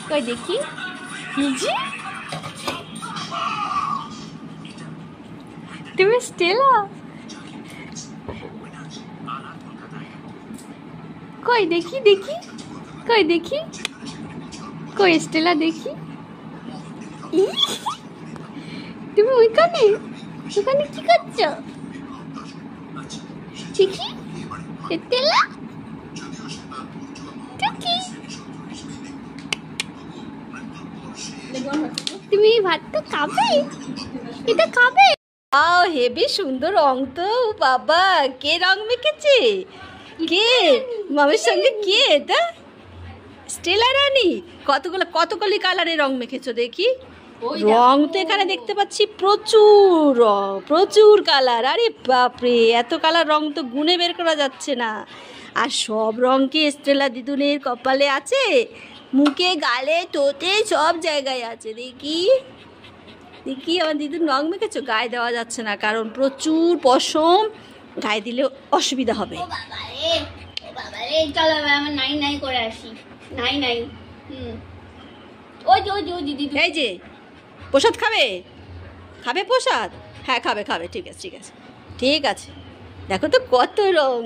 কই দেখি নিজে তুমি স্টেলা কই দেখি দেখি কই দেখি কই স্টেলা দেখি তুমি ওইখানে ওখানে কি করছো দেখি স্টেলা তুমি ভাত তো খাবে এটা খাবে হেবি সুন্দর রং তো বাবা কে রং মেখেছে কে মামের সঙ্গে কে এটা স্টেলা রানী কতগুলি কালারের রং মেখেছো দেখি রং তো এখানে দেখতে পাচ্ছি প্রচুর রং প্রচুর কালার আরে বাপরে এত কালার রং তো গুনে বের করা যাচ্ছে না আর সব রং কি স্টেলা দিদুনের কপালে আছে মুখে গালে ঠোঁটে সব জায়গায় আছে দেখি দেখি আমার দিদুন রং মেখেছো গায়ে দেওয়া যাচ্ছে না কারণ প্রচুর পশম গায়ে দিলে অসুবিধা হবে চলো আমার নাই নাই করে আসি নাই নাই ওই যে দিদি এই যে প্রসাদ খাবে খাবে প্রসাদ হ্যাঁ খাবে খাবে ঠিক আছে ঠিক আছে ঠিক আছে দেখো তো কত রং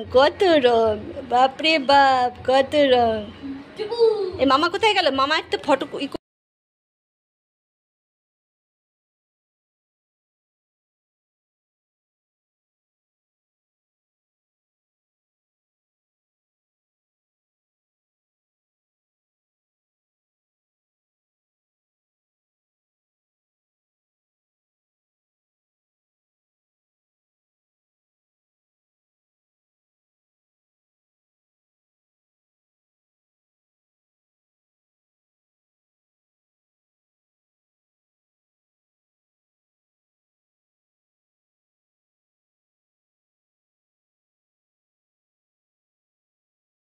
বাপরে বাপ কত রং এ মামা কোথায় গেল মামা একটা ফটো